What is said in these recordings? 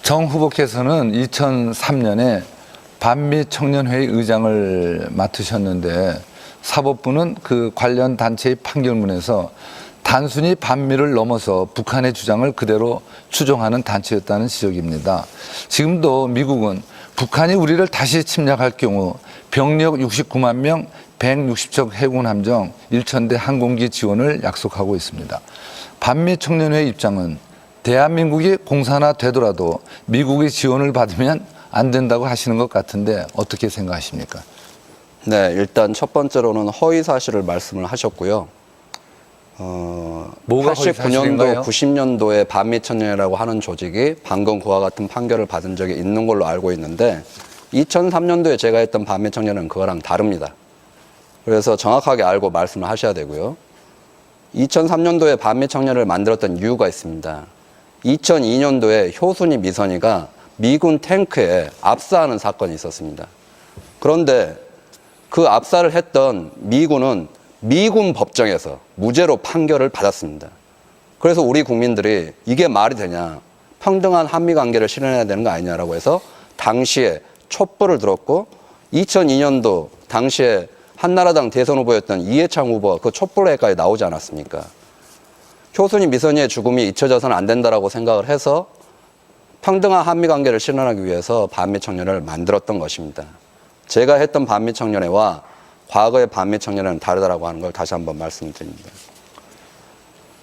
정 후보께서는 2003년에 반미 청년회의 의장을 맡으셨는데 사법부는 그 관련 단체의 판결문에서 단순히 반미를 넘어서 북한의 주장을 그대로 추종하는 단체였다는 지적입니다. 지금도 미국은 북한이 우리를 다시 침략할 경우 병력 69만 명, 160척 해군 함정, 1,000대 항공기 지원을 약속하고 있습니다. 반미 청년회의 입장은 대한민국이 공산화되더라도 미국의 지원을 받으면 안 된다고 하시는 것 같은데 어떻게 생각하십니까? 네, 일단 첫 번째로는 허위 사실을 말씀을 하셨고요. 뭐가 89년도, 90년도에 반미 청년이라고 하는 조직이 방금 그와 같은 판결을 받은 적이 있는 걸로 알고 있는데 2003년도에 제가 했던 반미 청년은 그거랑 다릅니다. 그래서 정확하게 알고 말씀을 하셔야 되고요. 2003년도에 반미 청년을 만들었던 이유가 있습니다. 2002년도에 효순이 미선이가 미군 탱크에 압사하는 사건이 있었습니다. 그런데 그 압사를 했던 미군은 미군 법정에서 무죄로 판결을 받았습니다. 그래서 우리 국민들이 이게 말이 되냐, 평등한 한미 관계를 실현해야 되는 거 아니냐라고 해서 당시에 촛불을 들었고 2002년도 당시에 한나라당 대선 후보였던 이해창 후보가 그 촛불회까지 나오지 않았습니까? 효순이 미선이의 죽음이 잊혀져서는 안 된다라고 생각을 해서 평등한 한미 관계를 실현하기 위해서 반미 청년을 만들었던 것입니다. 제가 했던 반미 청년회와 과거의 반미 청년회는 다르다라고 하는 걸 다시 한번 말씀드립니다.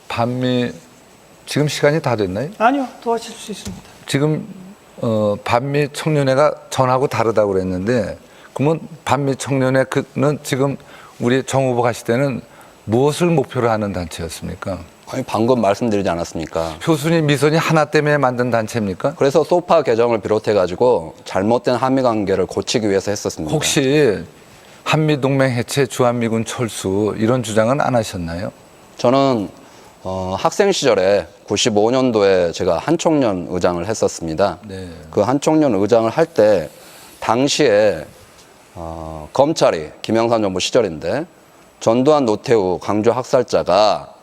반미 지금 시간이 다 됐나요? 아니요, 더 하실 수 있습니다. 지금 반미 청년회가 전하고 다르다고 그랬는데 그러면 반미 청년회는 지금 우리 정 후보 가실 때는 무엇을 목표로 하는 단체였습니까? 아니, 방금 말씀드리지 않았습니까? 효순이 미선이 하나 때문에 만든 단체입니까? 그래서 소파 개정을 비롯해가지고 잘못된 한미 관계를 고치기 위해서 했었습니다. 혹시 한미동맹 해체, 주한미군 철수 이런 주장은 안 하셨나요? 저는 학생 시절에 95년도에 제가 한총련 의장을 했었습니다. 네. 그 한총련 의장을 할 때 당시에 검찰이 김영삼 정부 시절인데 전두환, 노태우 강조 학살자가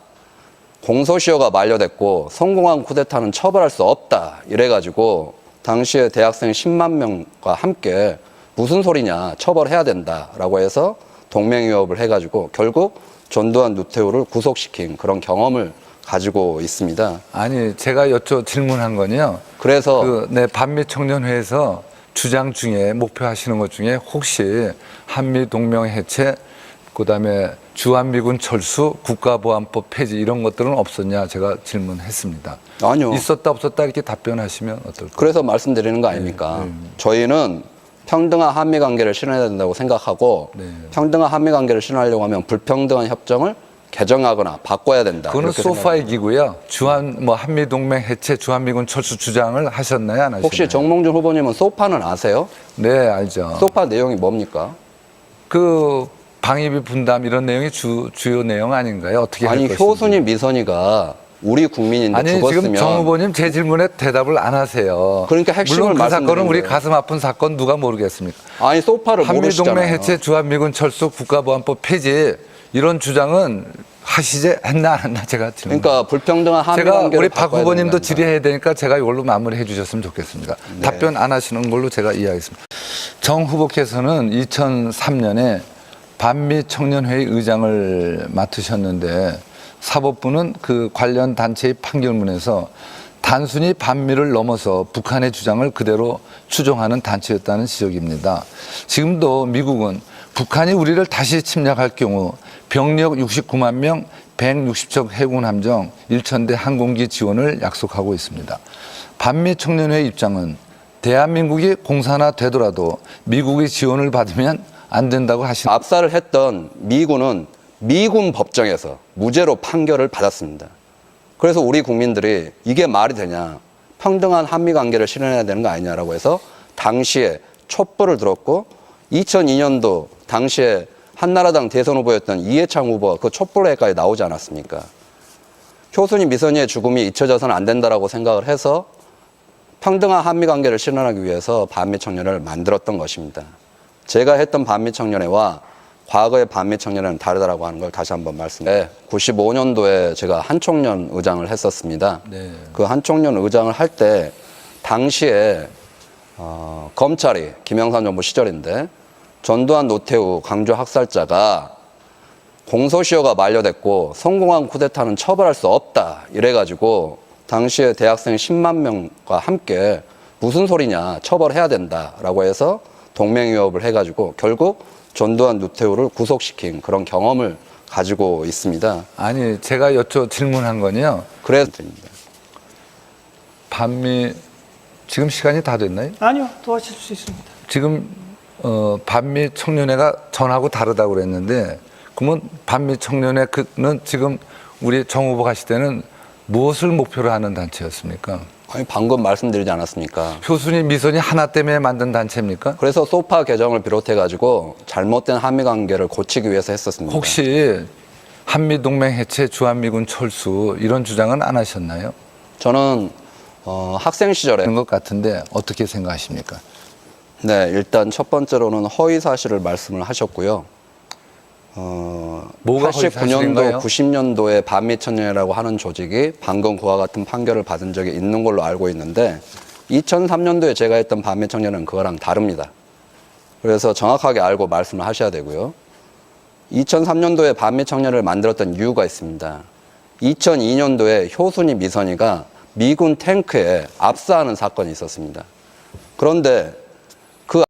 공소시효가 만료됐고 성공한 쿠데타는 처벌할 수 없다 이래가지고 당시에 대학생 10만 명과 함께 무슨 소리냐, 처벌해야 된다라고 해서 동맹위협을 해가지고 결국 전두환, 노태우를 구속시킨 그런 경험을 가지고 있습니다. 아니 제가 질문한 건요. 그래서 반미 청년회에서 주장 중에 목표하시는 것 중에 혹시 한미 동맹 해체, 그다음에 주한미군 철수, 국가보안법 폐지 이런 것들은 없었냐 제가 질문했습니다. 아니요. 있었다 없었다 이렇게 답변하시면 어떨까요? 그래서 말씀드리는 거 아닙니까? 저희는 평등한 한미 관계를 실현해야 된다고 생각하고 평등한 한미 관계를 실현하려고 하면 불평등한 협정을 개정하거나 바꿔야 된다. 그거는 소파 얘기고요. 한미 동맹 해체, 주한미군 철수 주장을 하셨나요, 안 하셨나요? 혹시 정몽준 후보님은 소파는 아세요? 네, 알죠. 소파 내용이 뭡니까? 그 방위비 분담 이런 내용이 주요 내용 아닌가요? 어떻게 할 아니, 것인지. 효순이 미선이가 우리 국민인데 아니 죽었으면 지금 정 후보님 제 질문에 대답을 안 하세요. 그러니까 핵심을 물론 그 사건은 말씀드리는 우리 거예요. 가슴 아픈 사건 누가 모르겠습니까? 아니, 소파를 모르시잖아요. 한미동맹 해체, 주한미군 철수, 국가보안법 폐지 이런 주장은 했나 안 했나 제가 질문. 그러니까 불평등한 한미 제가 관계를 우리 박 바꿔야 후보님도 된다. 질의해야 되니까 제가 이걸로 마무리해 주셨으면 좋겠습니다. 네. 답변 안 하시는 걸로 제가 이해하겠습니다. 정 후보께서는 2003년에 반미 청년회의 의장을 맡으셨는데 사법부는 그 관련 단체의 판결문에서 단순히 반미를 넘어서 북한의 주장을 그대로 추종하는 단체였다는 지적입니다. 지금도 미국은 북한이 우리를 다시 침략할 경우 병력 69만 명, 160척 해군 함정, 1,000대 항공기 지원을 약속하고 있습니다. 반미 청년회의 입장은 대한민국이 공산화되더라도 미국의 지원을 받으면 안 된다고 하시는. 압사를 했던 미군은 미군 법정에서 무죄로 판결을 받았습니다. 그래서 우리 국민들이 이게 말이 되냐, 평등한 한미 관계를 실현해야 되는 거 아니냐라고 해서 당시에 촛불을 들었고 2002년도 당시에 한나라당 대선 후보였던 이해창 후보가 그 촛불회까지 나오지 않았습니까? 효순이 미선이의 죽음이 잊혀져서는 안 된다라고 생각을 해서 평등한 한미 관계를 실현하기 위해서 반미 청년을 만들었던 것입니다. 제가 했던 반미 청년회와 과거의 반미 청년회는 다르다라고 하는 걸 다시 한번 말씀드립니다. 95년도에 제가 한총련 의장을 했었습니다. 네. 그 한총련 의장을 할 때 당시에 검찰이 김영삼 정부 시절인데 전두환, 노태우 강조 학살자가 공소시효가 만료됐고 성공한 쿠데타는 처벌할 수 없다 이래가지고 당시에 대학생 10만 명과 함께 무슨 소리냐 처벌해야 된다라고 해서 동맹위협을 해가지고 결국 전두환, 노태우를 구속시킨 그런 경험을 가지고 있습니다. 아니 제가 질문한 건요. 그래서 반미 지금 시간이 다 됐나요? 아니요, 도와줄 수 있습니다. 지금 반미 청년회가 전하고 다르다고 그랬는데 그러면 반미 청년회는 지금 우리 정 후보 가실 때는 무엇을 목표로 하는 단체였습니까? 아니, 방금 말씀드리지 않았습니까? 효순이 미선이 하나 때문에 만든 단체입니까? 그래서 소파 개정을 비롯해가지고 잘못된 한미 관계를 고치기 위해서 했었습니다. 혹시 한미동맹 해체, 주한미군 철수 이런 주장은 안 하셨나요? 저는 학생 시절에 그런 것 같은데 어떻게 생각하십니까? 네, 일단 첫 번째로는 허위 사실을 말씀을 하셨고요. 뭐가 허위 89년도, 사실인가요? 90년도에 반미청년회라고 하는 조직이 방금 그와 같은 판결을 받은 적이 있는 걸로 알고 있는데 2003년도에 제가 했던 반미청년회는 그거랑 다릅니다. 그래서 정확하게 알고 말씀을 하셔야 되고요. 2003년도에 반미청년회를 만들었던 이유가 있습니다. 2002년도에 효순이 미선이가 미군 탱크에 압사하는 사건이 있었습니다. 그런데